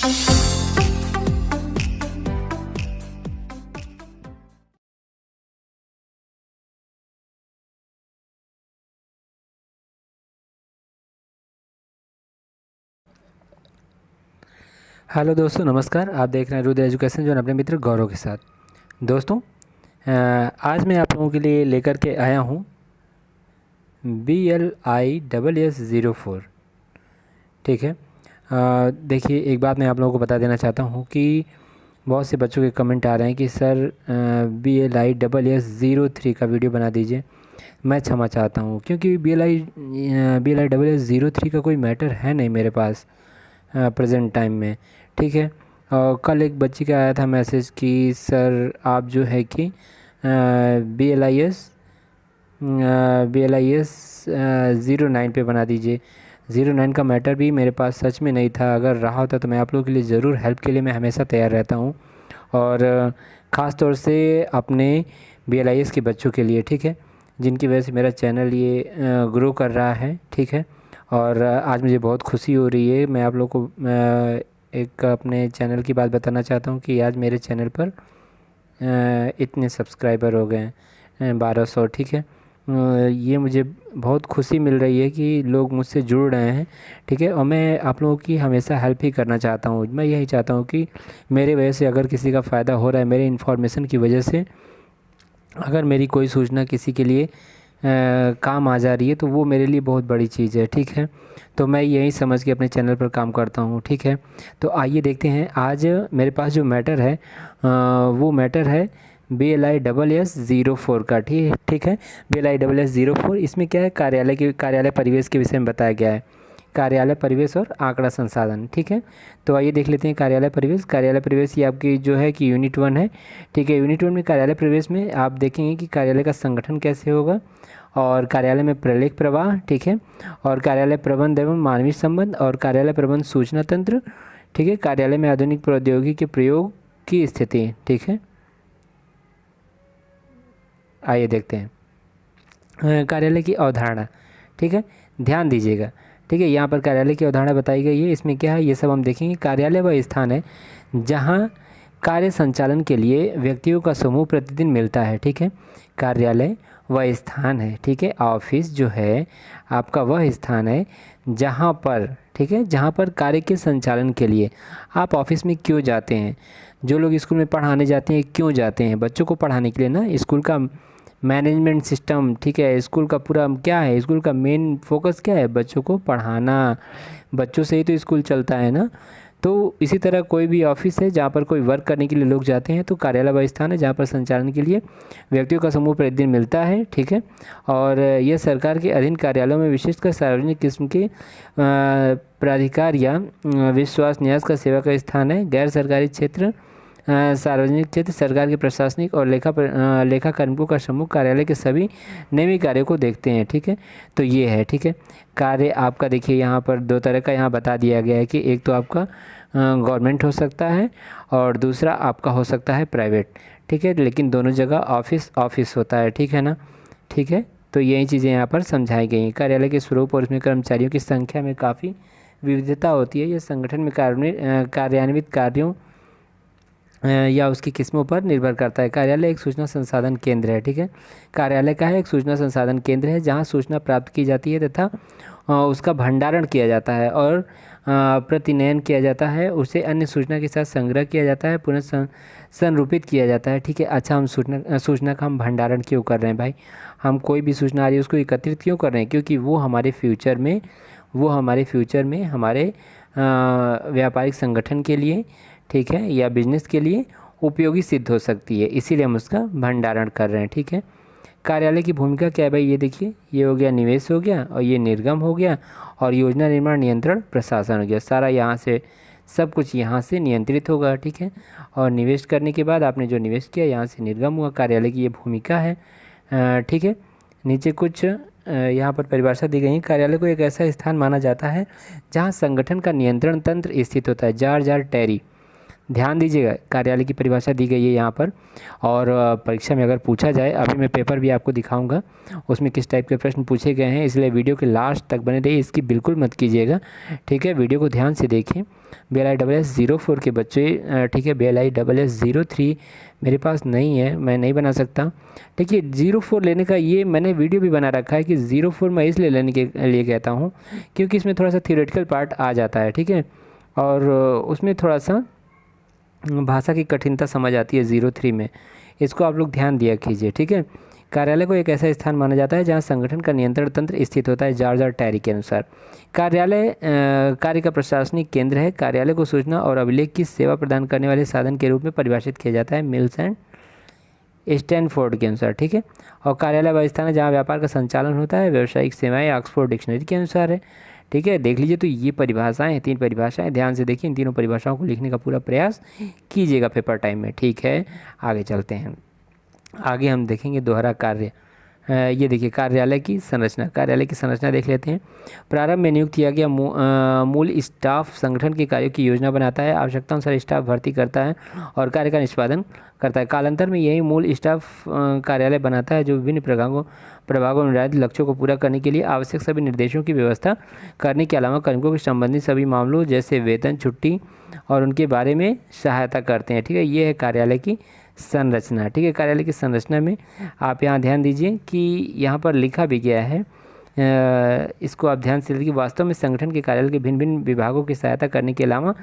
Hello दोस्तों, नमस्कार। आप देख रहे हैं रुद्र एजुकेशन जोन अपने मित्र गौरव के साथ। दोस्तों, आज मैं आप लोगों के लिए लेकर के आया हूँ BLISS04। ठीक है। देखिए, एक बात मैं आप लोगों को बता देना चाहता हूँ कि बहुत से बच्चों के कमेंट आ रहे हैं कि सर BLISS03 का वीडियो बना दीजिए। मैं क्षमा चाहता हूँ, क्योंकि BLISS03 का कोई मैटर है नहीं मेरे पास प्रेजेंट टाइम में। ठीक है। और कल एक बच्ची का आया था मैसेज कि सर आप जो है कि BLIS 09 पे बना दीजिए। 09 का मैटर भी मेरे पास सच में नहीं था। अगर रहा होता तो मैं आप लोगों के लिए ज़रूर हेल्प के लिए मैं हमेशा तैयार रहता हूँ, और ख़ास तौर से अपने BLIS के बच्चों के लिए। ठीक है, जिनकी वजह से मेरा चैनल ये ग्रो कर रहा है। ठीक है। और आज मुझे बहुत खुशी हो रही है। मैं आप लोग को एक अपने चैनल की बात बताना चाहता हूँ कि आज मेरे चैनल पर इतने सब्सक्राइबर हो गए हैं, 1200। ठीक है। ये मुझे बहुत खुशी मिल रही है कि लोग मुझसे जुड़ रहे हैं। ठीक है। और मैं आप लोगों की हमेशा हेल्प ही करना चाहता हूँ। मैं यही चाहता हूँ कि मेरे वजह से अगर किसी का फ़ायदा हो रहा है, मेरे इन्फॉर्मेशन की वजह से अगर मेरी कोई सूचना किसी के लिए काम आ जा रही है, तो वो मेरे लिए बहुत बड़ी चीज़ है। ठीक है। तो मैं यही समझ के अपने चैनल पर काम करता हूँ। ठीक है। तो आइए देखते हैं आज मेरे पास जो मैटर है वो मैटर है BLISS04 का। ठीक है। BLISS04 इसमें क्या है, कार्यालय परिवेश के विषय में बताया गया है। कार्यालय परिवेश और आंकड़ा संसाधन। ठीक है। तो आइए देख लेते हैं कार्यालय परिवेश ये आपकी जो है कि यूनिट 1 है। ठीक है। यूनिट 1 में कार्यालय परिवेश में आप देखेंगे कि कार्यालय का संगठन कैसे होगा, और कार्यालय में प्रलेख प्रवाह। ठीक है। और कार्यालय प्रबंध एवं मानवीय संबंध, और कार्यालय प्रबंध सूचना तंत्र। ठीक है। कार्यालय में आधुनिक प्रौद्योगिकी के प्रयोग की स्थिति। ठीक है। आइए देखते हैं कार्यालय की अवधारणा। ठीक है, ध्यान दीजिएगा। ठीक है, यहाँ पर कार्यालय की अवधारणा बताई गई है। इसमें क्या है ये सब हम देखेंगे। कार्यालय वह स्थान है जहाँ कार्य संचालन के लिए व्यक्तियों का समूह प्रतिदिन मिलता है। ठीक है, कार्यालय वह स्थान है। ठीक है, ऑफिस जो है आपका वह स्थान है जहाँ पर, ठीक है, जहाँ पर कार्य के संचालन के लिए आप ऑफिस में क्यों जाते हैं। जो लोग स्कूल में पढ़ाने जाते हैं क्यों जाते हैं, बच्चों को पढ़ाने के लिए ना। स्कूल का मैनेजमेंट सिस्टम, ठीक है, स्कूल का पूरा क्या है, स्कूल का मेन फोकस क्या है, बच्चों को पढ़ाना। बच्चों से ही तो स्कूल चलता है ना। तो इसी तरह कोई भी ऑफिस है जहाँ पर कोई वर्क करने के लिए लोग जाते हैं, तो कार्यालय वह स्थान है जहाँ पर संचालन के लिए व्यक्तियों का समूह प्रतिदिन मिलता है। ठीक है। और यह सरकार के अधीन कार्यालयों में विशेषकर सार्वजनिक किस्म के प्राधिकार या विश्वास न्यास का सेवा का स्थान है। गैर सरकारी क्षेत्र, सार्वजनिक क्षेत्र, सरकार के प्रशासनिक और लेखा कार्मिकों का समूह कार्यालय के सभी नियमित कार्यों को देखते हैं। ठीक है। तो ये है। ठीक है, कार्य आपका देखिए यहाँ पर दो तरह का यहाँ बता दिया गया है कि एक तो आपका गवर्नमेंट हो सकता है और दूसरा आपका हो सकता है प्राइवेट। ठीक है, लेकिन दोनों जगह ऑफिस होता है। ठीक है ना। ठीक है, तो यही चीज़ें यहाँ पर समझाई गई हैं। कार्यालय के स्वरूप और उसमें कर्मचारियों की संख्या में काफ़ी विविधता होती है। यह संगठन में कार्यान्वित कार्यों या उसकी किस्मों पर निर्भर करता है। कार्यालय एक सूचना संसाधन केंद्र है। ठीक है, कार्यालय का है एक सूचना संसाधन केंद्र है जहां सूचना प्राप्त की जाती है तथा उसका भंडारण किया जाता है और प्रतिनयन किया जाता है। उसे अन्य सूचना के साथ संग्रह किया जाता है, पुनः संरूपित किया जाता है। ठीक है। अच्छा, हम सूचना का हम भंडारण क्यों कर रहे हैं भाई, हम कोई भी सूचना आ रही है उसको एकत्रित क्यों कर रहे हैं, क्योंकि वो हमारे फ्यूचर में हमारे व्यापारिक संगठन के लिए, ठीक है, या बिजनेस के लिए उपयोगी सिद्ध हो सकती है, इसीलिए हम उसका भंडारण कर रहे हैं। ठीक है। कार्यालय की भूमिका क्या है भाई, ये देखिए, ये हो गया निवेश हो गया, और ये निर्गम हो गया, और योजना निर्माण नियंत्रण प्रशासन हो गया। सारा यहाँ से सब कुछ यहाँ से नियंत्रित होगा। ठीक है, और निवेश करने के बाद आपने जो निवेश किया यहाँ से निर्गम हुआ। कार्यालय की ये भूमिका है। ठीक है, नीचे कुछ यहाँ पर परिभाषा दी गई है। कार्यालय को एक ऐसा स्थान माना जाता है जहाँ संगठन का नियंत्रण तंत्र स्थित होता है। जार जार टेरी ध्यान दीजिएगा, कार्यालय की परिभाषा दी गई है यहाँ पर। और परीक्षा में अगर पूछा जाए, अभी मैं पेपर भी आपको दिखाऊंगा उसमें किस टाइप के प्रश्न पूछे गए हैं, इसलिए वीडियो के लास्ट तक बने रहिए, इसकी बिल्कुल मत कीजिएगा, ठीक है। वीडियो को ध्यान से देखिए। BLISS 04 के बच्चे, ठीक है, BLISS 03 मेरे पास नहीं है, मैं नहीं बना सकता, ठीक है। 04 लेने का ये मैंने वीडियो भी बना रखा है कि 04 मैं इसलिए लेने के लिए कहता हूँ क्योंकि इसमें थोड़ा सा थियोरेटिकल पार्ट आ जाता है, ठीक है, और उसमें थोड़ा सा भाषा की कठिनता समझ आती है 03 में, इसको आप लोग ध्यान दिया कीजिए, ठीक है। कार्यालय को एक ऐसा स्थान माना जाता है जहां संगठन का नियंत्रण तंत्र स्थित होता है। जॉर्ज आर टैरी के अनुसार कार्यालय कार्य का प्रशासनिक केंद्र है। कार्यालय को सूचना और अभिलेख की सेवा प्रदान करने वाले साधन के रूप में परिभाषित किया जाता है, मिल्स एंड स्टैनफोर्ड के अनुसार, ठीक है। और कार्यालय वह स्थान है जहाँ व्यापार का संचालन होता है। व्यावसायिक सेवाएं ऑक्सफोर्ड डिक्शनरी के अनुसार है, ठीक है। देख लीजिए, तो ये परिभाषाएं हैं, 3 परिभाषाएं, ध्यान से देखिए, इन तीनों परिभाषाओं को लिखने का पूरा प्रयास कीजिएगा पेपर टाइम में, ठीक है। आगे चलते हैं, आगे हम देखेंगे दोहरा कार्य। ये देखिए कार्यालय की संरचना, कार्यालय की संरचना देख लेते हैं। प्रारंभ में नियुक्त किया गया मूल स्टाफ संगठन के कार्यों की योजना बनाता है, आवश्यकतानुसार स्टाफ भर्ती करता है और कार्य का निष्पादन करता है। कालांतर में यही मूल स्टाफ कार्यालय बनाता है जो विभिन्न प्रभागों में निर्धारित लक्ष्यों को पूरा करने के लिए आवश्यक सभी निर्देशों की व्यवस्था करने के अलावा कार्मिकों के संबंधित सभी मामलों जैसे वेतन, छुट्टी और उनके बारे में सहायता करते हैं, ठीक है। ये है कार्यालय की संरचना, ठीक है। कार्यालय की संरचना में आप यहाँ ध्यान दीजिए कि यहाँ पर लिखा भी गया है, इसको आप ध्यान से देखिए। वास्तव में संगठन के कार्यालय के भिन्न भिन्न विभागों की सहायता करने के अलावा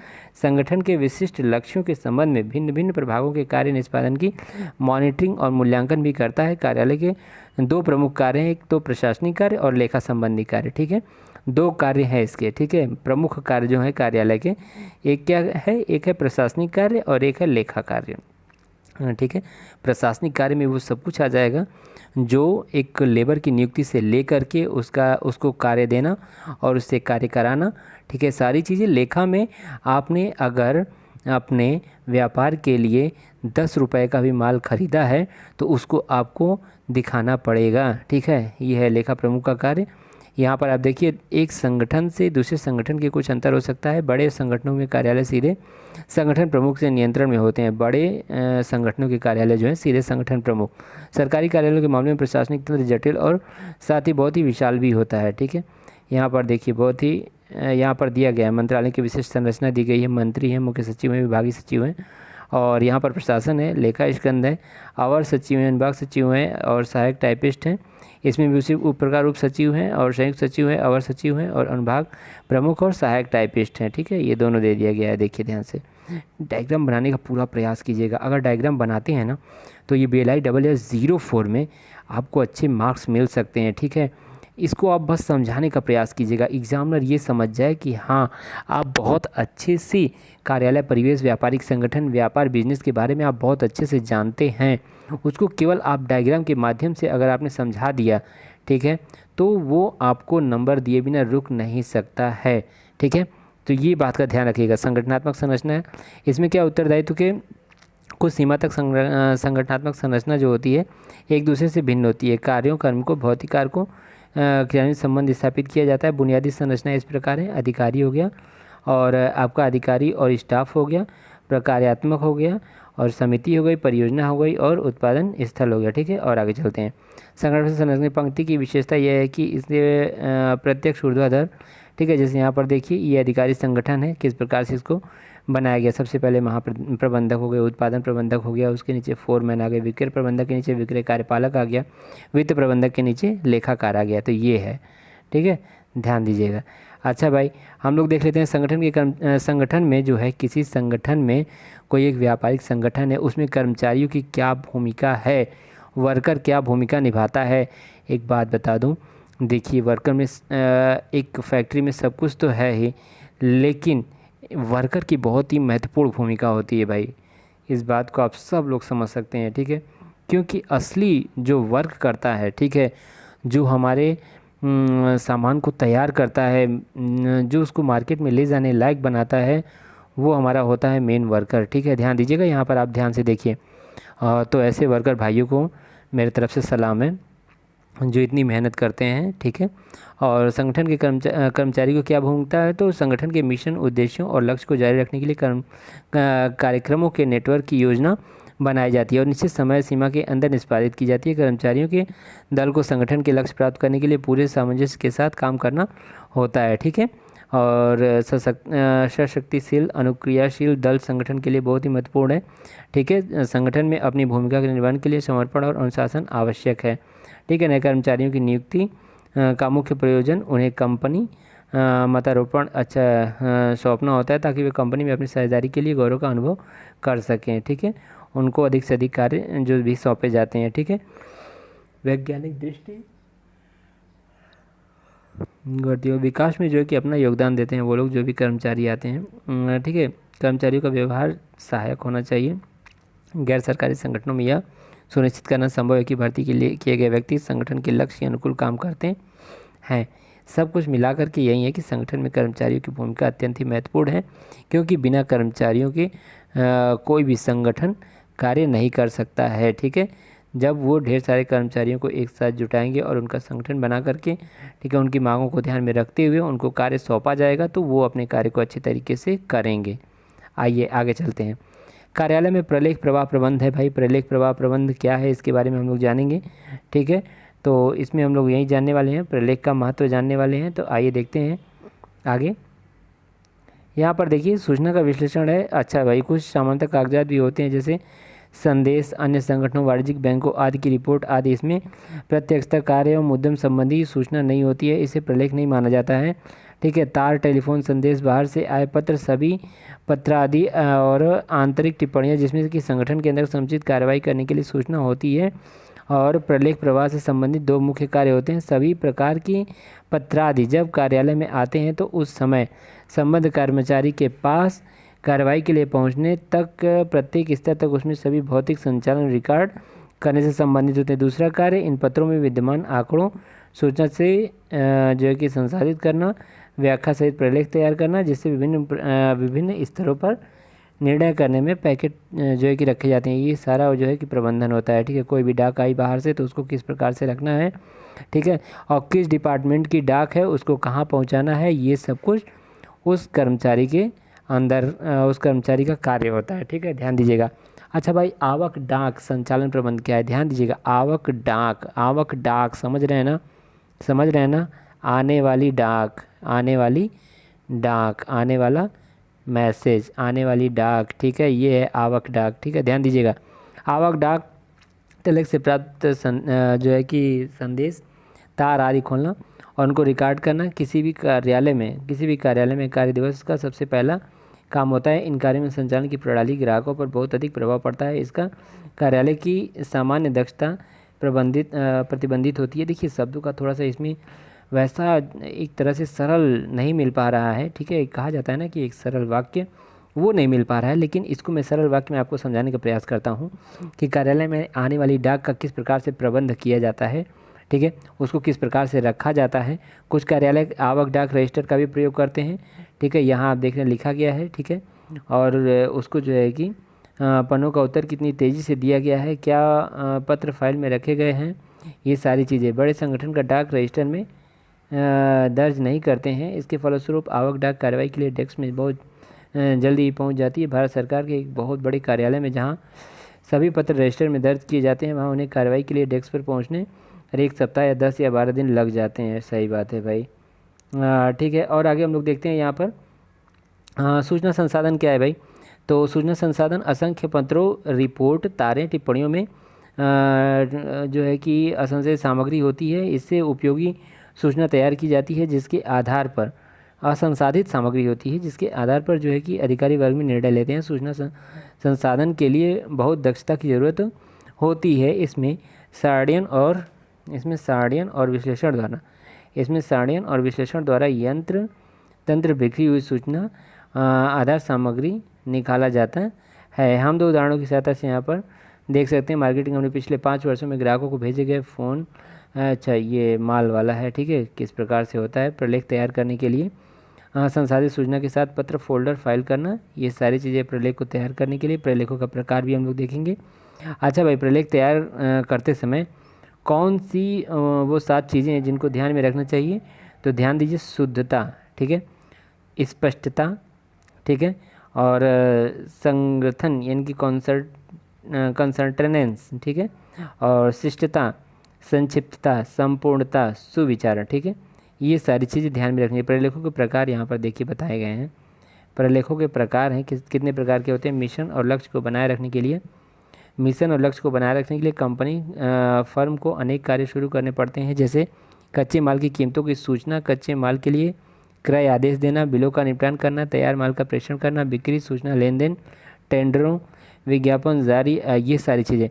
संगठन के विशिष्ट लक्ष्यों के संबंध में भिन्न भिन्न प्रभागों के कार्य निष्पादन की मॉनिटरिंग और मूल्यांकन भी करता है। कार्यालय के 2 प्रमुख कार्य हैं, एक तो प्रशासनिक कार्य और लेखा संबंधी कार्य, ठीक है। 2 कार्य हैं इसके, ठीक है। प्रमुख कार्य जो है कार्यालय के, एक क्या है, एक है प्रशासनिक कार्य और एक है लेखा कार्य, ठीक है। प्रशासनिक कार्य में वो सब कुछ आ जाएगा जो एक लेबर की नियुक्ति से लेकर के उसको कार्य देना और उससे कार्य कराना, ठीक है, सारी चीज़ें। लेखा में आपने अगर अपने व्यापार के लिए 10 रुपए का भी माल खरीदा है तो उसको आपको दिखाना पड़ेगा, ठीक है। ये है लेखा प्रमुख का कार्य। यहाँ पर आप देखिए, एक संगठन से दूसरे संगठन के कुछ अंतर हो सकता है। बड़े संगठनों में कार्यालय सीधे संगठन प्रमुख से नियंत्रण में होते हैं। बड़े संगठनों के कार्यालय जो हैं सीधे संगठन प्रमुख। सरकारी कार्यालयों के मामले में प्रशासनिक तंत्र जटिल और साथ ही बहुत ही विशाल भी होता है, ठीक है। यहाँ पर देखिए, बहुत ही यहाँ पर दिया गया है, मंत्रालय की विशिष्ट संरचना दी गई है। मंत्री हैं, मुख्य सचिव हैं, विभागीय सचिव हैं, और यहाँ पर प्रशासन है, लेखा स्कंद है, अवर सचिव हैं, विभाग सचिव हैं और सहायक टाइपिस्ट हैं। इसमें भी उसी प्रकार उप सचिव हैं और संयुक्त सचिव हैं, अवर सचिव हैं और अनुभाग प्रमुख और सहायक टाइपिस्ट हैं, ठीक है। ये दोनों दे दिया गया है, देखिए ध्यान से। डायग्राम बनाने का पूरा प्रयास कीजिएगा। अगर डायग्राम बनाते हैं ना तो ये BLISS 04 में आपको अच्छे मार्क्स मिल सकते हैं, ठीक है। इसको आप बस समझाने का प्रयास कीजिएगा, एग्जामिनर ये समझ जाए कि हाँ, आप बहुत अच्छे से कार्यालय, परिवेश, व्यापारिक संगठन, व्यापार, बिजनेस के बारे में आप बहुत अच्छे से जानते हैं। उसको केवल आप डायग्राम के माध्यम से अगर आपने समझा दिया, ठीक है, तो वो आपको नंबर दिए बिना रुक नहीं सकता है, ठीक है। तो ये बात का ध्यान रखिएगा। संगठनात्मक संरचना है, इसमें क्या उत्तरदायित्व के कुछ सीमा तक संगठनात्मक संरचना जो होती है एक दूसरे से भिन्न होती है। कार्यों, कार्मिकों, भौतिक कारकों क्रियान्वित संबंध स्थापित किया जाता है। बुनियादी संरचना इस प्रकार है, अधिकारी हो गया और आपका अधिकारी और स्टाफ हो गया, प्रकार्यात्मक हो गया और समिति हो गई, परियोजना हो गई और उत्पादन स्थल हो गया, ठीक है। और आगे चलते हैं। संगठन संरचना पंक्ति की विशेषता यह है कि इससे प्रत्यक्ष ऊर्ध्वाधर, ठीक है। जैसे यहाँ पर देखिए, ये अधिकारी संगठन है, किस प्रकार से इसको बनाया गया। सबसे पहले महाप्रबंधक हो गए, उत्पादन प्रबंधक हो गया, उसके नीचे फोरमैन आ गए, विक्रय प्रबंधक के नीचे विक्रय कार्यपालक आ गया, वित्त प्रबंधक के नीचे लेखाकार आ गया। तो ये है, ठीक है, ध्यान दीजिएगा। अच्छा भाई, हम लोग देख लेते हैं संगठन में जो है, किसी संगठन में कोई एक व्यापारिक संगठन है, उसमें कर्मचारियों की क्या भूमिका है, वर्कर क्या भूमिका निभाता है। एक बात बता दूं, देखिए वर्कर में एक फैक्ट्री में सब कुछ तो है ही, लेकिन वर्कर की बहुत ही महत्वपूर्ण भूमिका होती है भाई। इस बात को आप सब लोग समझ सकते हैं, ठीक है, क्योंकि असली जो वर्क करता है, ठीक है, जो हमारे सामान को तैयार करता है, जो उसको मार्केट में ले जाने लायक बनाता है, वो हमारा होता है मेन वर्कर, ठीक है। ध्यान दीजिएगा, यहाँ पर आप ध्यान से देखिए। तो ऐसे वर्कर भाइयों को मेरे तरफ से सलाम है। जो इतनी मेहनत करते हैं, ठीक है। और संगठन के कर्मचारी को क्या भूमिका है, तो संगठन के मिशन, उद्देश्यों और लक्ष्य को जारी रखने के लिए कार्यक्रमों के नेटवर्क की योजना बनाई जाती है और निश्चित समय सीमा के अंदर निष्पादित की जाती है। कर्मचारियों के दल को संगठन के लक्ष्य प्राप्त करने के लिए पूरे सामंजस्य के साथ काम करना होता है, ठीक है। और सशक्तिशील अनुक्रियाशील दल संगठन के लिए बहुत ही महत्वपूर्ण है, ठीक है। संगठन में अपनी भूमिका के निर्वहन के लिए समर्पण और अनुशासन आवश्यक है, ठीक है। नए कर्मचारियों की नियुक्ति का मुख्य प्रयोजन उन्हें कंपनी मतारोपण सौंपना होता है, ताकि वे कंपनी में अपनी साझेदारी के लिए गौरव का अनुभव कर सकें, ठीक है। उनको अधिक से अधिक कार्य जो भी सौंपे जाते हैं, ठीक है। वैज्ञानिक दृष्टि गतियों विकास में जो है कि अपना योगदान देते हैं वो लोग, जो भी कर्मचारी आते हैं, ठीक है। कर्मचारियों का व्यवहार सहायक होना चाहिए। गैर सरकारी संगठनों में यह सुनिश्चित करना संभव है कि भर्ती के लिए किए गए व्यक्ति संगठन के लक्ष्य के अनुकूल काम करते हैं। सब कुछ मिलाकर के यही है कि संगठन में कर्मचारियों की भूमिका अत्यंत ही महत्वपूर्ण है, क्योंकि बिना कर्मचारियों के कोई भी संगठन कार्य नहीं कर सकता है, ठीक है। जब वो ढेर सारे कर्मचारियों को एक साथ जुटाएंगे और उनका संगठन बना करके, ठीक है, उनकी मांगों को ध्यान में रखते हुए उनको कार्य सौंपा जाएगा, तो वो अपने कार्य को अच्छे तरीके से करेंगे। आइए आगे चलते हैं। कार्यालय में प्रलेख प्रवाह प्रबंध है भाई। प्रलेख प्रवाह प्रबंध क्या है, इसके बारे में हम लोग जानेंगे, ठीक है। तो इसमें हम लोग यही जानने वाले हैं, प्रलेख का महत्व जानने वाले हैं। तो आइए देखते हैं आगे। यहाँ पर देखिए सूचना का विश्लेषण है। अच्छा भाई, कुछ सामान्यतः कागजात भी होते हैं, जैसे संदेश, अन्य संगठनों, वाणिज्यिक बैंकों आदि की रिपोर्ट आदि। इसमें प्रत्यक्षता, कार्य एवं उद्यम संबंधी सूचना नहीं होती है, इसे प्रलेख नहीं माना जाता है, ठीक है। तार, टेलीफोन संदेश, बाहर से आए पत्र, सभी पत्र आदि और आंतरिक टिप्पणियाँ जिसमें कि संगठन के अंदर समुचित कार्रवाई करने के लिए सूचना होती है। और प्रलेख प्रवाह से संबंधित दो मुख्य कार्य होते हैं। सभी प्रकार की पत्रादि जब कार्यालय में आते हैं तो उस समय संबद्ध कर्मचारी के पास कार्रवाई के लिए पहुंचने तक प्रत्येक स्तर तक उसमें सभी भौतिक संचालन रिकॉर्ड करने से संबंधित होते हैं। दूसरा कार्य इन पत्रों में विद्यमान आंकड़ों सूचना से जो है कि संसाधित करना, व्याख्या सहित प्रलेख तैयार करना, जिससे विभिन्न स्तरों पर निर्णय करने में पैकेट जो है कि रखे जाते हैं। ये सारा जो है कि प्रबंधन होता है, ठीक है। कोई भी डाक आई बाहर से तो उसको किस प्रकार से रखना है, ठीक है, और किस डिपार्टमेंट की डाक है उसको कहाँ पहुँचाना है, ये सब कुछ उस कर्मचारी के अंदर उस कर्मचारी का कार्य होता है, ठीक है, ध्यान दीजिएगा। अच्छा भाई, आवक डाक संचालन प्रबंध क्या है, ध्यान दीजिएगा। आवक डाक समझ रहे हैं ना, समझ रहे हैं ना। आने वाली डाक, आने वाली डाक, आने वाला मैसेज, आने वाली डाक, ठीक है, ये है आवक डाक, ठीक है, ध्यान दीजिएगा। आवक डाक तलक से प्राप्त जो है कि संदेश, तार आदि खोलना और उनको रिकॉर्ड करना। किसी भी कार्यालय में कार्य दिवस का सबसे पहला काम होता है। इन कार्यों में संचालन की प्रणाली ग्राहकों पर बहुत अधिक प्रभाव पड़ता है। इसका कार्यालय की सामान्य दक्षता प्रतिबंधित होती है। देखिए शब्दों का थोड़ा सा इसमें वैसा एक तरह से सरल नहीं मिल पा रहा है, ठीक है। कहा जाता है ना कि एक सरल वाक्य, वो नहीं मिल पा रहा है, लेकिन इसको मैं सरल वाक्य में आपको समझाने का प्रयास करता हूँ कि कार्यालय में आने वाली डाक का किस प्रकार से प्रबंध किया जाता है, ठीक है, उसको किस प्रकार से रखा जाता है। कुछ कार्यालय आवक डाक रजिस्टर का भी प्रयोग करते हैं, ठीक है, यहाँ आप देख रहे हैं लिखा गया है, ठीक है। और उसको जो है कि पन्नों का उत्तर कितनी तेज़ी से दिया गया है, क्या पत्र फाइल में रखे गए हैं, ये सारी चीज़ें बड़े संगठन का डाक रजिस्टर में दर्ज नहीं करते हैं। इसके फलस्वरूप आवक डाक कार्रवाई के लिए डेस्क में बहुत जल्दी पहुंच जाती है। भारत सरकार के एक बहुत बड़े कार्यालय में जहां सभी पत्र रजिस्टर में दर्ज किए जाते हैं, वहां उन्हें कार्रवाई के लिए डेस्क पर पहुंचने एक सप्ताह या 10 या 12 दिन लग जाते हैं। सही बात है भाई, ठीक है। और आगे हम लोग देखते हैं यहाँ पर सूचना संसाधन क्या है भाई। तो सूचना संसाधन असंख्य पत्रों, रिपोर्ट, तारें, टिप्पणियों में जो है कि असंख्य सामग्री होती है। इससे उपयोगी सूचना तैयार की जाती है, जिसके आधार पर असंसाधित सामग्री होती है, जिसके आधार पर जो है कि अधिकारी वर्ग में निर्णय लेते हैं। सूचना संसाधन के लिए बहुत दक्षता की ज़रूरत होती है। इसमें सारणियन और विश्लेषण द्वारा यंत्र तंत्र बिखरी हुई सूचना आधार सामग्री निकाला जाता है। हम दो उदाहरणों की सहायता से यहाँ पर देख सकते हैं। मार्केटिंग कंपनी पिछले 5 वर्षों में ग्राहकों को भेजे गए फ़ोन, अच्छा ये माल वाला है, ठीक है, किस प्रकार से होता है। प्रलेख तैयार करने के लिए संसाधित सूचना के साथ पत्र फोल्डर फाइल करना, ये सारी चीज़ें प्रलेख को तैयार करने के लिए। प्रलेखों का प्रकार भी हम लोग देखेंगे। अच्छा भाई, प्रलेख तैयार करते समय कौन सी वो 7 चीज़ें हैं जिनको ध्यान में रखना चाहिए? तो ध्यान दीजिए, शुद्धता, ठीक है, स्पष्टता, ठीक है, और संगठन यानी कि कंसल्टेंस, ठीक है, और शिष्टता, संक्षिप्तता, संपूर्णता, सुविचारण, ठीक है, ये सारी चीज़ें ध्यान में रखनी है। प्रलेखों के प्रकार यहाँ पर देखिए बताए गए हैं। प्रलेखों के प्रकार हैं कितने प्रकार के होते हैं? मिशन और लक्ष्य को बनाए रखने के लिए, मिशन और लक्ष्य को बनाए रखने के लिए कंपनी फर्म को अनेक कार्य शुरू करने पड़ते हैं, जैसे कच्चे माल की कीमतों की सूचना, कच्चे माल के लिए क्रय आदेश देना, बिलों का निपटान करना, तैयार माल का प्रेषण करना, बिक्री सूचना, लेन देन, टेंडरों, विज्ञापन जारी, ये सारी चीज़ें।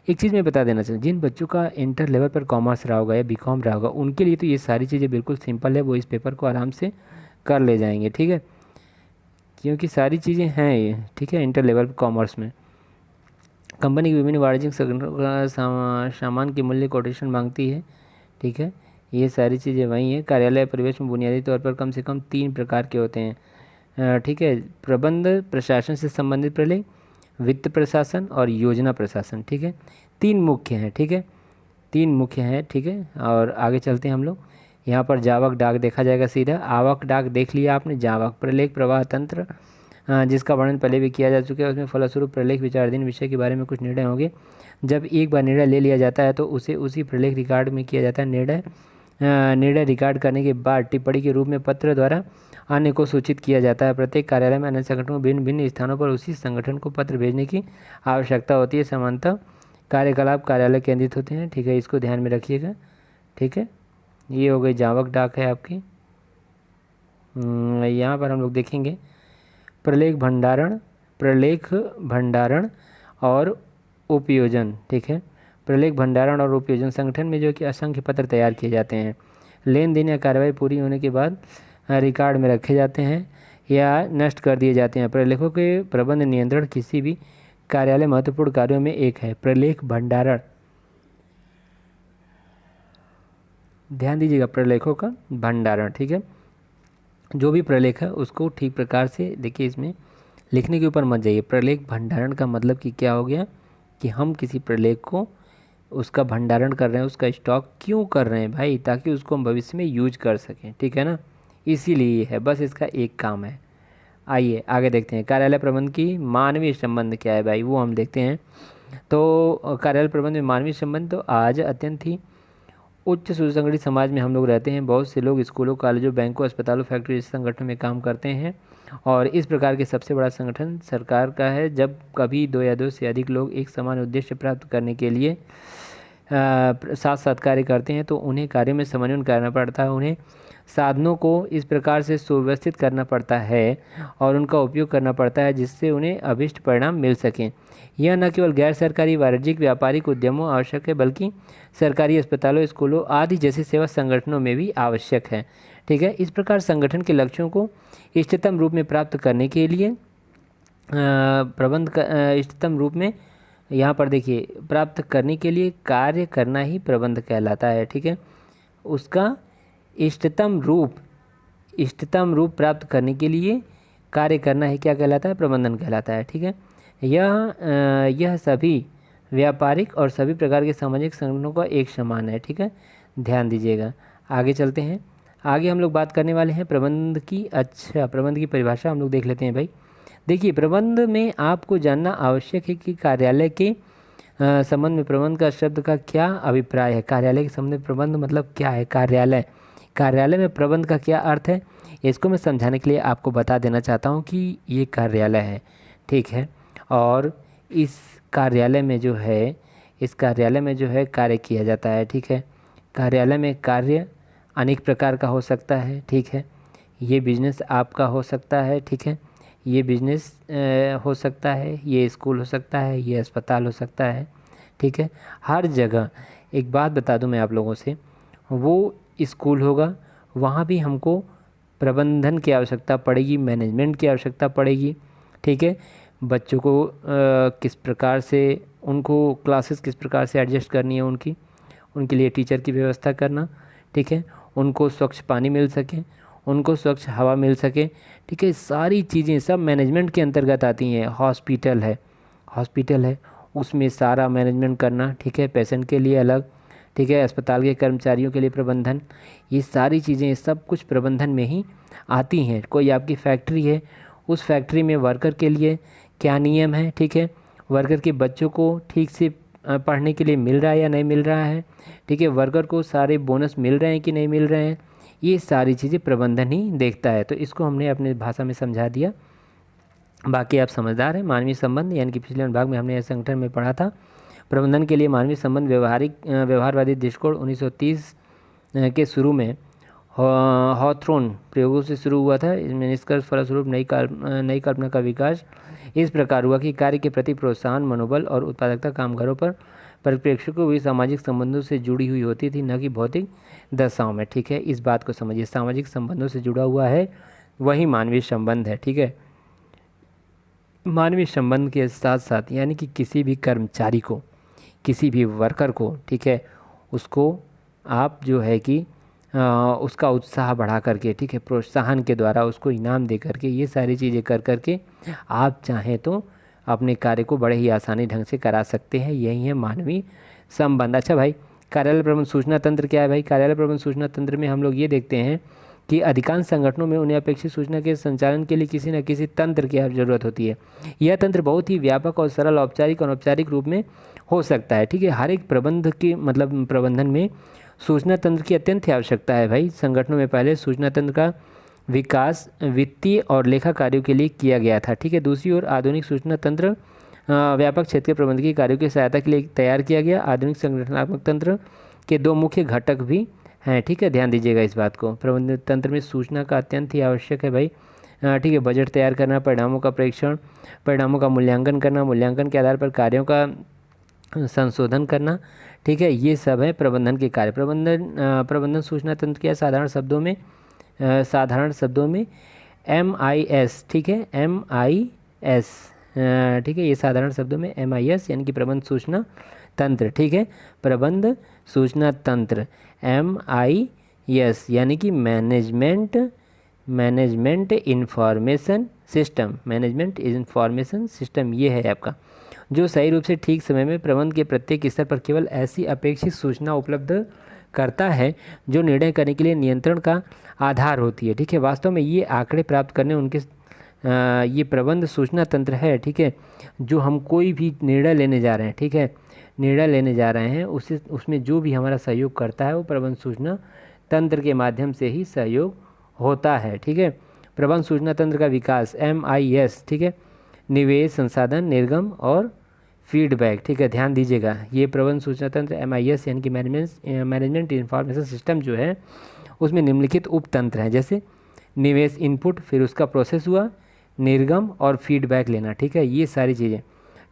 एक चीज़ मैं बता देना चाहूँ, जिन बच्चों का इंटर लेवल पर कॉमर्स रहा होगा या बीकॉम रहा होगा, उनके लिए तो ये सारी चीज़ें बिल्कुल सिंपल है, वो इस पेपर को आराम से कर ले जाएंगे, ठीक है, क्योंकि सारी चीज़ें हैं ये, ठीक है, इंटर लेवल कॉमर्स में। कंपनी की विभिन्न वाणिज्यिक सामान की मूल्य कोटेशन मांगती है, ठीक है, ये सारी चीज़ें वही हैं। कार्यालय परिवेश में बुनियादी तौर पर कम से कम 3 प्रकार के होते हैं, ठीक है, प्रबंध प्रशासन से संबंधित प्रलेख, वित्त प्रशासन और योजना प्रशासन, ठीक है, 3 मुख्य हैं, ठीक है, 3 मुख्य हैं, ठीक है। और आगे चलते हैं हम लोग। यहाँ पर जावक डाक देखा जाएगा सीधा, आवक डाक देख लिया आपने, जावक प्रलेख प्रवाह तंत्र जिसका वर्णन पहले भी किया जा चुका है, उसमें फलस्वरूप प्रलेख विचाराधीन विषय के बारे में कुछ निर्णय होंगे। जब एक बार निर्णय ले लिया जाता है तो उसे उसी प्रलेख रिकॉर्ड में किया जाता है। निर्णय रिकॉर्ड करने के बाद टिप्पणी के रूप में पत्र द्वारा अन्य को सूचित किया जाता है। प्रत्येक कार्यालय में अन्य संगठनों को भिन्न भिन्न स्थानों पर उसी संगठन को पत्र भेजने की आवश्यकता होती है। सामान्यतः कार्यकलाप कार्यालय केंद्रित होते हैं, ठीक है, इसको ध्यान में रखिएगा, ठीक है। ये हो गई जावक डाक है आपकी। यहाँ पर हम लोग देखेंगे प्रलेख भंडारण और उपयोजन, ठीक है, प्रलेख भंडारण और उपयोजन संगठन में जो कि असंख्य पत्र तैयार किए जाते हैं, लेन देन या कार्रवाई पूरी होने के बाद रिकॉर्ड में रखे जाते हैं या नष्ट कर दिए जाते हैं। प्रलेखों के प्रबंध नियंत्रण किसी भी कार्यालय महत्वपूर्ण कार्यों में एक है। प्रलेख भंडारण, ध्यान दीजिएगा, प्रलेखों का भंडारण, ठीक है, जो भी प्रलेख है उसको ठीक प्रकार से देखिए, इसमें लिखने के ऊपर मत जाइए। प्रलेख भंडारण का मतलब कि क्या हो गया कि हम किसी प्रलेख को उसका भंडारण कर रहे हैं, उसका स्टॉक क्यों कर रहे हैं भाई, ताकि उसको हम भविष्य में यूज कर सकें, ठीक है ना, इसीलिए है, बस इसका एक काम है। आइए आगे देखते हैं, कार्यालय प्रबंध की मानवीय संबंध क्या है भाई, वो हम देखते हैं। तो कार्यालय प्रबंध में मानवीय संबंध तो आज अत्यंत ही उच्च सुसंगठित समाज में हम लोग रहते हैं। बहुत से लोग स्कूलों, कॉलेजों, बैंकों, अस्पतालों, फैक्ट्री जैसे संगठनों में काम करते हैं और इस प्रकार के सबसे बड़ा संगठन सरकार का है। जब कभी 2 या 2 से अधिक लोग एक समान उद्देश्य प्राप्त करने के लिए साथ साथ कार्य करते हैं तो उन्हें कार्य में समन्वय करना पड़ता है। उन्हें साधनों को इस प्रकार से सुव्यवस्थित करना पड़ता है और उनका उपयोग करना पड़ता है जिससे उन्हें अभिष्ट परिणाम मिल सकें। यह न केवल गैर सरकारी, वाणिज्यिक, व्यापारिक उद्यमों आवश्यक है, बल्कि सरकारी अस्पतालों, स्कूलों आदि जैसे सेवा संगठनों में भी आवश्यक है, ठीक है। इस प्रकार संगठन के लक्ष्यों को इष्टतम रूप में प्राप्त करने के लिए इष्टतम रूप में यहाँ पर देखिए प्राप्त करने के लिए कार्य करना ही प्रबंध कहलाता है, ठीक है। उसका इष्टतम रूप प्राप्त करने के लिए कार्य करना ही क्या कहलाता है, प्रबंधन कहलाता है, ठीक है। यह सभी व्यापारिक और सभी प्रकार के सामाजिक संगठनों का एक समान है, ठीक है, ध्यान दीजिएगा। आगे चलते हैं, आगे हम लोग बात करने वाले हैं प्रबंध की। अच्छा, प्रबंध की परिभाषा हम लोग देख लेते हैं भाई। देखिए, प्रबंध में आपको जानना आवश्यक है कि कार्यालय के संबंध में प्रबंध का शब्द का क्या अभिप्राय है। कार्यालय के संबंध में प्रबंध मतलब क्या है, कार्यालय में प्रबंध का क्या अर्थ है, इसको मैं समझाने के लिए आपको बता देना चाहता हूँ कि ये कार्यालय है, ठीक है, और इस कार्यालय में जो है कार्य किया जाता है, ठीक है। कार्यालय में कार्य अनेक प्रकार का हो सकता है, ठीक है। ये बिजनेस आपका हो सकता है, ठीक है, ये बिजनेस हो सकता है, ये स्कूल हो सकता है, ये अस्पताल हो सकता है, ठीक है। हर जगह एक बात बता दूं मैं आप लोगों से, वो स्कूल होगा वहाँ भी हमको प्रबंधन की आवश्यकता पड़ेगी, मैनेजमेंट की आवश्यकता पड़ेगी, ठीक है। बच्चों को किस प्रकार से उनको क्लासेस किस प्रकार से एडजस्ट करनी है, उनके लिए टीचर की व्यवस्था करना, ठीक है, उनको स्वच्छ पानी मिल सके, उनको स्वच्छ हवा मिल सके, ठीक है, सारी चीज़ें सब मैनेजमेंट के अंतर्गत आती हैं। हॉस्पिटल है उसमें सारा मैनेजमेंट करना, ठीक है, पेशेंट के लिए अलग, ठीक है, अस्पताल के कर्मचारियों के लिए प्रबंधन, ये सारी चीज़ें सब कुछ प्रबंधन में ही आती हैं। कोई आपकी फैक्ट्री है, उस फैक्ट्री में वर्कर के लिए क्या नियम है, ठीक है, वर्कर के बच्चों को ठीक से पढ़ने के लिए मिल रहा है या नहीं मिल रहा है, ठीक है, वर्कर को सारे बोनस मिल रहे हैं कि नहीं मिल रहे हैं, ये सारी चीज़ें प्रबंधन ही देखता है। तो इसको हमने अपने भाषा में समझा दिया, बाकी आप समझदार हैं। मानवीय संबंध यानी कि पिछले अनुभाग में हमने संगठन में पढ़ा था, प्रबंधन के लिए मानवीय संबंध व्यवहारवादी दृष्टिकोण 1930 के शुरू में हॉथरॉन प्रयोगों से शुरू हुआ था। इसमें निष्कर्ष फलस्वरूप नई कल्पना का विकास इस प्रकार हुआ कि कार्य के प्रति प्रोत्साहन, मनोबल और उत्पादकता कामगारों पर परिप्रेक्षकों भी सामाजिक संबंधों से जुड़ी हुई होती थी, न कि भौतिक दशाओं में। ठीक है, इस बात को समझिए, सामाजिक संबंधों से जुड़ा हुआ है वही मानवीय संबंध है। ठीक है, मानवीय संबंध के साथ साथ यानी कि किसी भी कर्मचारी को, किसी भी वर्कर को, ठीक है, उसको आप जो है कि उसका उत्साह बढ़ा करके, ठीक है, प्रोत्साहन के द्वारा उसको इनाम दे करके, ये सारी चीज़ें कर करके आप चाहें तो अपने कार्य को बड़े ही आसानी ढंग से करा सकते हैं। यही है मानवीय संबंध। अच्छा भाई, कार्यालय प्रबंध सूचना तंत्र क्या है भाई? कार्यालय प्रबंध सूचना तंत्र में हम लोग ये देखते हैं कि अधिकांश संगठनों में उन्हें अपेक्षित सूचना के संचालन के लिए किसी न किसी तंत्र की ज़रूरत होती है। यह तंत्र बहुत ही व्यापक और सरल, औपचारिक और अनौपचारिक रूप में हो सकता है। ठीक है, हर एक प्रबंध की मतलब प्रबंधन में सूचना तंत्र की अत्यंत आवश्यकता है भाई। संगठनों में पहले सूचना तंत्र का विकास वित्तीय और लेखा कार्यों के लिए किया गया था। ठीक है, दूसरी ओर आधुनिक सूचना तंत्र व्यापक क्षेत्रीय प्रबंधकीय कार्यों की सहायता के लिए तैयार किया गया। आधुनिक संगठनात्मक तंत्र के दो मुख्य घटक भी हैं। ठीक है, ध्यान दीजिएगा इस बात को। प्रबंधन तंत्र में सूचना का अत्यंत ही आवश्यक है भाई। ठीक है, बजट तैयार करना, परिणामों का प्रेक्षण, परिणामों का मूल्यांकन करना, मूल्यांकन के आधार पर कार्यों का संशोधन करना। ठीक है, ये सब है प्रबंधन के कार्य। प्रबंधन सूचना तंत्र के साधारण शब्दों में MIS, ठीक है, MIS, ठीक है, ये साधारण शब्दों में MIS यानी कि प्रबंध सूचना तंत्र। ठीक है, प्रबंध सूचना तंत्र MIS यानी कि मैनेजमेंट इंफॉर्मेशन सिस्टम, ये है आपका, जो सही रूप से ठीक समय में प्रबंध के प्रत्येक स्तर पर केवल ऐसी अपेक्षित सूचना उपलब्ध करता है जो निर्णय करने के लिए नियंत्रण का आधार होती है। ठीक है, वास्तव में ये आंकड़े प्राप्त करने उनके ये प्रबंध सूचना तंत्र है। ठीक है, जो हम कोई भी निर्णय लेने जा रहे हैं, ठीक है, निर्णय लेने जा रहे हैं, उसमें जो भी हमारा सहयोग करता है वो प्रबंध सूचना तंत्र के माध्यम से ही सहयोग होता है। ठीक है, प्रबंध सूचना तंत्र का विकास MIS, ठीक है, निवेश, संसाधन, निर्गम और फीडबैक। ठीक है, ध्यान दीजिएगा, ये प्रबंध सूचना तंत्र MIS यानी कि मैनेजमेंट इंफॉर्मेशन सिस्टम जो है उसमें निम्नलिखित उप तंत्र हैं, जैसे निवेश इनपुट, फिर उसका प्रोसेस हुआ, निर्गम और फीडबैक लेना। ठीक है, ये सारी चीज़ें।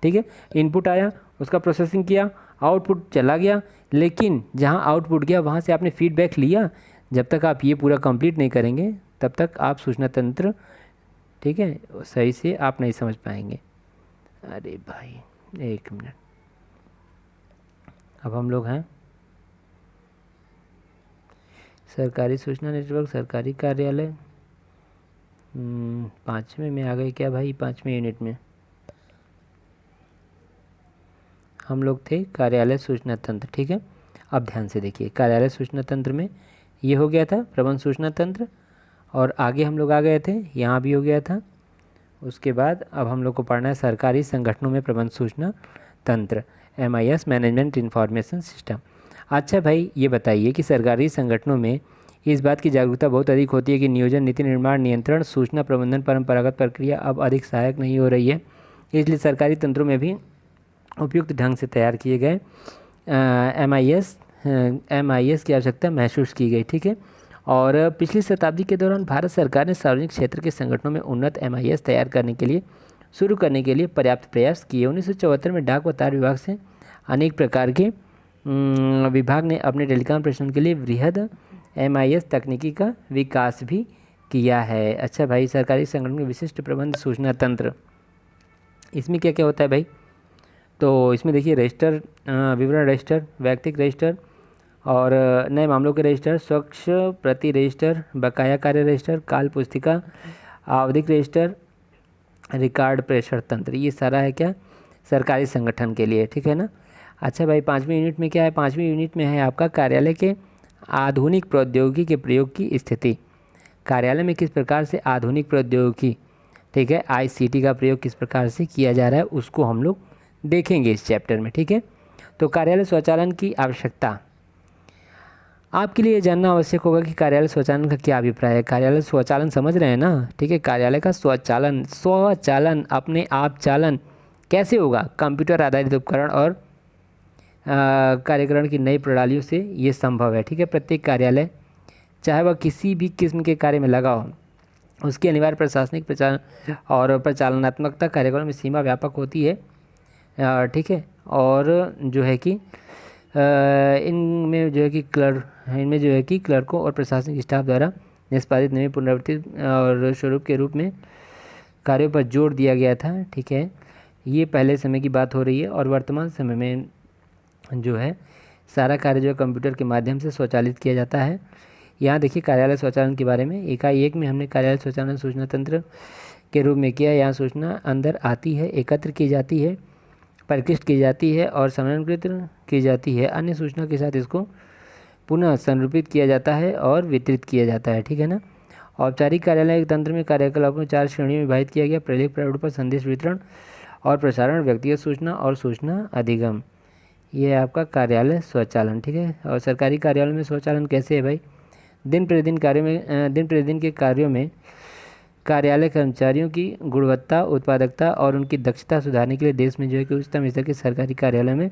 ठीक है, इनपुट आया, उसका प्रोसेसिंग किया, आउटपुट चला गया, लेकिन जहाँ आउटपुट गया वहाँ से आपने फीडबैक लिया। जब तक आप ये पूरा कंप्लीट नहीं करेंगे तब तक आप सूचना तंत्र, ठीक है, सही से आप नहीं समझ पाएंगे। अरे भाई एक मिनट, अब हम लोग हैं सरकारी सूचना नेटवर्क, सरकारी कार्यालय, 5वें में आ गए क्या भाई? 5वें यूनिट में हम लोग थे कार्यालय सूचना तंत्र। ठीक है, अब ध्यान से देखिए, कार्यालय सूचना तंत्र में ये हो गया था प्रबंध सूचना तंत्र, और आगे हम लोग आ गए थे, यहाँ भी हो गया था। उसके बाद अब हम लोग को पढ़ना है सरकारी संगठनों में प्रबंध सूचना तंत्र MIS मैनेजमेंट इंफॉर्मेशन सिस्टम। अच्छा भाई, ये बताइए कि सरकारी संगठनों में इस बात की जागरूकता बहुत अधिक होती है कि नियोजन, नीति निर्माण, नियंत्रण, सूचना प्रबंधन परंपरागत प्रक्रिया अब अधिक सहायक नहीं हो रही है। इसलिए सरकारी तंत्रों में भी उपयुक्त ढंग से तैयार किए गए MIS की आवश्यकता महसूस की गई। ठीक है, और पिछली शताब्दी के दौरान भारत सरकार ने सार्वजनिक क्षेत्र के संगठनों में उन्नत MIS तैयार करने के लिए शुरू करने के लिए पर्याप्त प्रयास किए। 1974 में डाक व तार विभाग से अनेक प्रकार के विभाग ने अपने टेलीकॉम प्रसारण के लिए वृहद MIS तकनीकी का विकास भी किया है। अच्छा भाई, सरकारी संगठन के विशिष्ट प्रबंध सूचना तंत्र, इसमें क्या क्या होता है भाई? तो इसमें देखिए, रजिस्टर, विवरण रजिस्टर, वैयक्तिक रजिस्टर और नए मामलों के रजिस्टर, स्वच्छ प्रति रजिस्टर, बकाया कार्य रजिस्टर, काल पुस्तिका, आवधिक रजिस्टर, रिकॉर्ड प्रेषण तंत्र, ये सारा है क्या? सरकारी संगठन के लिए। ठीक है ना। अच्छा भाई, 5वीं यूनिट में क्या है? 5वीं यूनिट में है आपका कार्यालय के आधुनिक प्रौद्योगिकी के प्रयोग की स्थिति। कार्यालय में किस प्रकार से आधुनिक प्रौद्योगिकी, ठीक है, आईसीटी का प्रयोग किस प्रकार से किया जा रहा है, उसको हम लोग देखेंगे इस चैप्टर में, ठीक है। तो कार्यालय स्वचालन की आवश्यकता, आपके लिए जानना आवश्यक होगा कि कार्यालय स्वचालन का क्या अभिप्राय है। कार्यालय स्वचालन समझ रहे हैं ना, ठीक है। कार्यालय का स्वचालन, स्वचालन अपने आप चालन कैसे होगा? कंप्यूटर आधारित उपकरण और कार्यकरण की नई प्रणालियों से ये संभव है, ठीक है। प्रत्येक कार्यालय चाहे वह किसी भी किस्म के कार्य में लगा हो, उसकी अनिवार्य प्रशासनिक प्रचालन और प्रचालनात्मकता कार्यक्रम में सीमा व्यापक होती है, ठीक है। और जो है कि इनमें जो है कि क्लर्कों और प्रशासनिक स्टाफ द्वारा निष्पादित नई पुनरावृत्ति और स्वरूप के रूप में कार्यों पर जोर दिया गया था, ठीक है। ये पहले समय की बात हो रही है। और वर्तमान समय में जो है सारा कार्य जो है कंप्यूटर के माध्यम से स्वचालित किया जाता है। यहाँ देखिए कार्यालय स्वचालन के बारे में, इकाई 1 में हमने कार्यालय स्वचालन सूचना तंत्र के रूप में किया। यहाँ सूचना अंदर आती है, एकत्र की जाती है, परिष्कृत की जाती है और समन्वित की जाती है। अन्य सूचना के साथ इसको पुनः संरूपित किया जाता है और वितरित किया जाता है, ठीक है ना। औपचारिक कार्यालय तंत्र में कार्यकलापों में 4 श्रेणियों में विभाजित किया गया। प्रलेख प्रारूप पर संदेश वितरण और प्रसारण, व्यक्तिगत सूचना और सूचना अधिगम। ये है आपका कार्यालय स्वचालन, ठीक है। और सरकारी कार्यालय में स्वचालन कैसे है भाई? दिन प्रतिदिन के कार्यों में कार्यालय कर्मचारियों की गुणवत्ता, उत्पादकता और उनकी दक्षता सुधारने के लिए देश में जो है कि उच्चतम स्तर के सरकारी कार्यालय में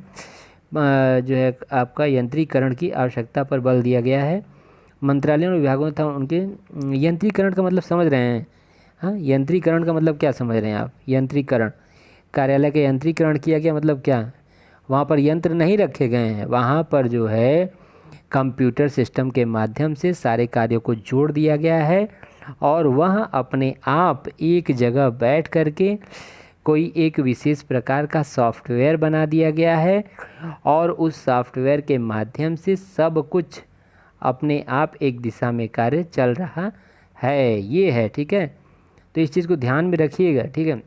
जो है आपका यंत्रीकरण की आवश्यकता पर बल दिया गया है। मंत्रालयों और विभागों तथा उनके यंत्रीकरण का मतलब समझ रहे हैं? हाँ, यंत्रीकरण का मतलब क्या समझ रहे हैं आप? यंत्रीकरण, कार्यालय के यंत्रीकरण किया गया मतलब क्या? वहाँ पर यंत्र नहीं रखे गए हैं, वहाँ पर जो है कंप्यूटर सिस्टम के माध्यम से सारे कार्यों को जोड़ दिया गया है और वह अपने आप एक जगह बैठ करके कोई एक विशेष प्रकार का सॉफ्टवेयर बना दिया गया है और उस सॉफ्टवेयर के माध्यम से सब कुछ अपने आप एक दिशा में कार्य चल रहा है। ये है, ठीक है। तो इस चीज़ को ध्यान में रखिएगा, ठीक है।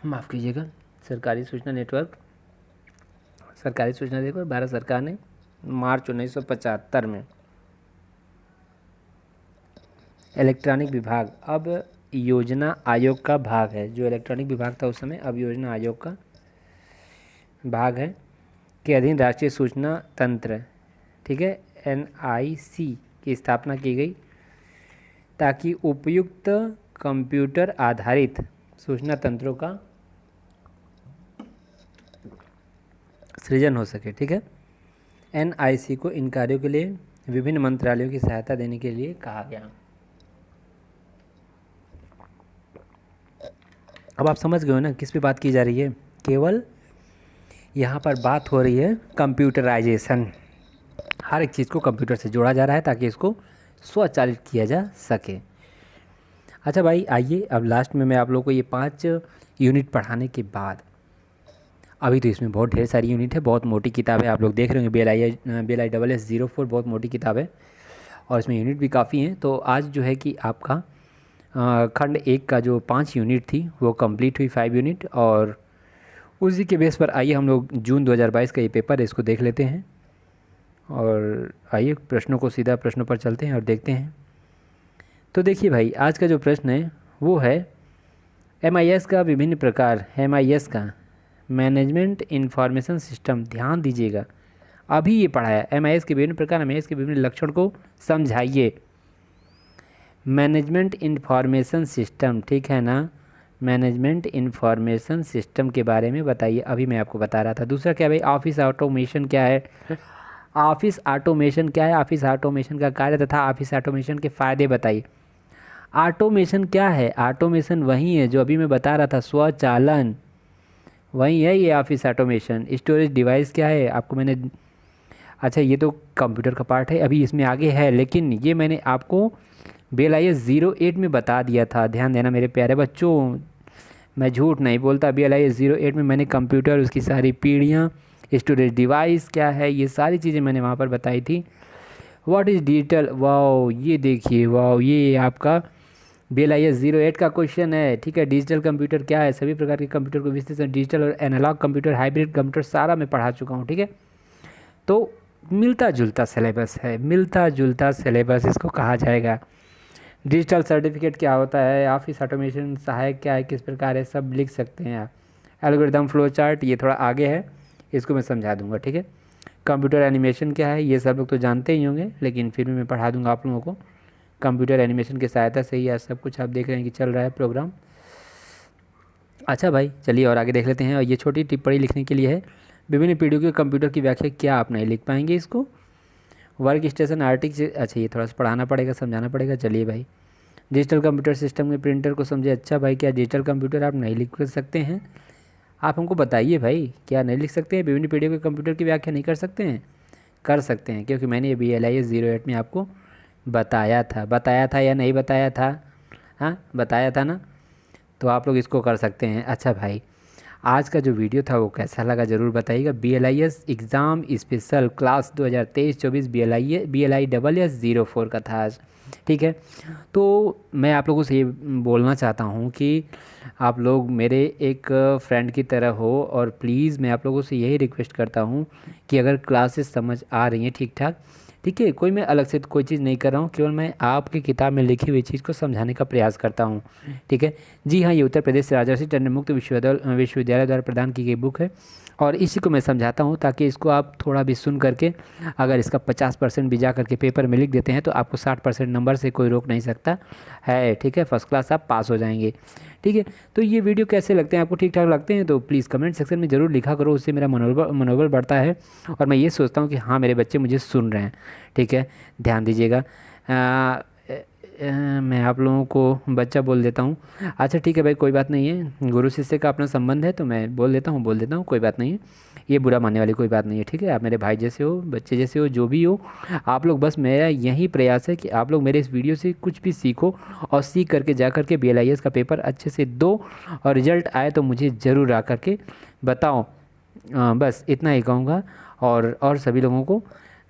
माफ़ कीजिएगा। सरकारी सूचना नेटवर्क भारत सरकार ने मार्च 1975 में इलेक्ट्रॉनिक विभाग, अब योजना आयोग का भाग है। जो इलेक्ट्रॉनिक विभाग था उस समय, अब योजना आयोग का भाग है, के अधीन राष्ट्रीय सूचना तंत्र, ठीक है, NIC की स्थापना की गई ताकि उपयुक्त कंप्यूटर आधारित सूचना तंत्रों का सृजन हो सके, ठीक है। NIC को इन कार्यों के लिए विभिन्न मंत्रालयों की सहायता देने के लिए कहा गया। अब आप समझ गए हो ना किस पे बात की जा रही है? केवल यहाँ पर बात हो रही है कंप्यूटराइजेशन। हर एक चीज़ को कंप्यूटर से जोड़ा जा रहा है ताकि इसको स्वचालित किया जा सके। अच्छा भाई, आइए अब लास्ट में मैं आप लोगों को ये 5 यूनिट पढ़ाने के बाद, अभी तो इसमें बहुत ढेर सारी यूनिट है, बहुत मोटी किताब है, आप लोग देख रहे होंगे BLISS 04 बहुत मोटी किताब है और इसमें यूनिट भी काफ़ी हैं। तो आज जो है कि आपका खंड 1 का जो 5 यूनिट थी वो कंप्लीट हुई, 5 यूनिट, और उसी के बेस पर आइए हम लोग जून 2022 का ये पेपर है इसको देख लेते हैं। और आइए प्रश्नों को सीधा प्रश्नों पर चलते हैं और देखते हैं। तो देखिए भाई, आज का जो प्रश्न है वो है MIS का विभिन्न प्रकार। MIS का मैनेजमेंट इंफॉर्मेशन सिस्टम, ध्यान दीजिएगा, अभी ये पढ़ाया। MIS के विभिन्न प्रकार, MIS के विभिन्न लक्षण को समझाइए। मैनेजमेंट इंफॉर्मेशन सिस्टम, ठीक है ना, मैनेजमेंट इंफॉर्मेशन सिस्टम के बारे में बताइए, अभी मैं आपको बता रहा था। दूसरा क्या भाई, ऑफिस ऑटोमेशन क्या है? ऑफिस ऑटोमेशन क्या है? ऑफिस ऑटोमेशन का कार्य तथा ऑफिस ऑटोमेशन के फ़ायदे बताइए। ऑटोमेशन क्या है? ऑटोमेशन वही है जो अभी मैं बता रहा था, स्वचालन, वही है ये ऑफिस ऑटोमेशन। स्टोरेज डिवाइस क्या है? आपको मैंने, अच्छा ये तो कंप्यूटर का पार्ट है, अभी इसमें आगे है, लेकिन ये मैंने आपको BLIS 08 में बता दिया था। ध्यान देना मेरे प्यारे बच्चों, मैं झूठ नहीं बोलता। BLIS 08 में मैंने कंप्यूटर, उसकी सारी पीढ़ियाँ, स्टोरेज डिवाइस क्या है, ये सारी चीज़ें मैंने वहाँ पर बताई थी। व्हाट इज़ डिजिटल, वाओ ये देखिए, वाओ ये आपका BLIS-08 का क्वेश्चन है, ठीक है। डिजिटल कंप्यूटर क्या है, सभी प्रकार के कंप्यूटर को विश्लेषण, डिजिटल और एनालॉग कंप्यूटर, हाइब्रिड कंप्यूटर सारा मैं पढ़ा चुका हूँ, ठीक है। तो मिलता जुलता सिलेबस है, मिलता जुलता सिलेबस इसको कहा जाएगा। डिजिटल सर्टिफिकेट क्या होता है, ऑफिस ऑटोमेशन सहायक क्या है, किस प्रकार है, सब लिख सकते हैं आप। एल्गोरिदम फ्लो चार्ट ये थोड़ा आगे है, इसको मैं समझा दूंगा, ठीक है। कंप्यूटर एनिमेशन क्या है, ये सब लोग तो जानते ही होंगे, लेकिन फिर भी मैं पढ़ा दूंगा आप लोगों को। कंप्यूटर एनिमेशन की सहायता से ही यार सब कुछ आप देख रहे हैं कि चल रहा है प्रोग्राम। अच्छा भाई चलिए और आगे देख लेते हैं। और ये छोटी टिप्पणी लिखने के लिए है, विभिन्न पीढ़ियों के कंप्यूटर की व्याख्या क्या आप नहीं लिख पाएंगे इसको। वर्क स्टेशन आर्टिक, अच्छा ये थोड़ा सा पढ़ाना पड़ेगा, समझाना पड़ेगा। चलिए भाई, डिजिटल कंप्यूटर सिस्टम में प्रिंटर को समझे। अच्छा भाई, क्या डिजिटल कंप्यूटर आप नहीं लिख सकते हैं? आप हमको बताइए भाई, क्या नहीं लिख सकते हैं? विभिन्न पीढ़ियों के कंप्यूटर की व्याख्या नहीं कर सकते हैं? कर सकते हैं, क्योंकि मैंने ये BLIS-08 में आपको बताया था या नहीं बताया था? हाँ बताया था ना, तो आप लोग इसको कर सकते हैं। अच्छा भाई, आज का जो वीडियो था वो कैसा लगा ज़रूर बताइएगा। BLIS exam special class 2023-24 BLISS-04 का था आज, ठीक है। तो मैं आप लोगों से ये बोलना चाहता हूँ कि आप लोग मेरे एक फ्रेंड की तरह हो, और प्लीज़ मैं आप लोगों से यही रिक्वेस्ट करता हूँ कि अगर क्लासेस समझ आ रही हैं ठीक ठाक, ठीक है, कोई मैं अलग से कोई चीज़ नहीं कर रहा हूँ, केवल मैं आपकी किताब में लिखी हुई चीज़ को समझाने का प्रयास करता हूँ, ठीक है। जी हाँ, ये उत्तर प्रदेश से राजर्षि टंडन मुक्त विश्वविद्यालय द्वारा प्रदान की गई बुक है, और इसी को मैं समझाता हूँ ताकि इसको आप थोड़ा भी सुन करके अगर इसका 50% भी जा करके पेपर में लिख देते हैं तो आपको 60% नंबर से कोई रोक नहीं सकता है, ठीक है। फर्स्ट क्लास आप पास हो जाएंगे, ठीक है। तो ये वीडियो कैसे लगते हैं आपको, ठीक ठाक लगते हैं तो प्लीज़ कमेंट सेक्शन में ज़रूर लिखा करो, उससे मेरा मनोबल बढ़ता है, और मैं ये सोचता हूँ कि हाँ मेरे बच्चे मुझे सुन रहे हैं, ठीक है। ध्यान दीजिएगा। मैं आप लोगों को बच्चा बोल देता हूँ। अच्छा ठीक है भाई, कोई बात नहीं है, गुरु शिष्य का अपना संबंध है तो मैं बोल देता हूँ, कोई बात नहीं है, ये बुरा मानने वाली कोई बात नहीं है, ठीक है। आप मेरे भाई जैसे हो, बच्चे जैसे हो, जो भी हो आप लोग, बस मेरा यही प्रयास है कि आप लोग मेरे इस वीडियो से कुछ भी सीखो, और सीख करके जा करके BLIS का पेपर अच्छे से दो, और रिजल्ट आए तो मुझे ज़रूर आ करके बताओ। बस इतना ही कहूँगा, और सभी लोगों को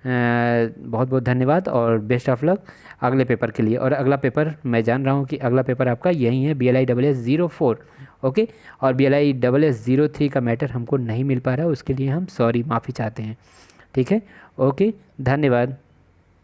बहुत बहुत धन्यवाद और बेस्ट ऑफ लक अगले पेपर के लिए। और अगला पेपर मैं जान रहा हूँ कि अगला पेपर आपका यही है, BLISS-04, ओके। और BLISS-03 का मैटर हमको नहीं मिल पा रहा है, उसके लिए हम सॉरी, माफ़ी चाहते हैं, ठीक है। ओके, धन्यवाद।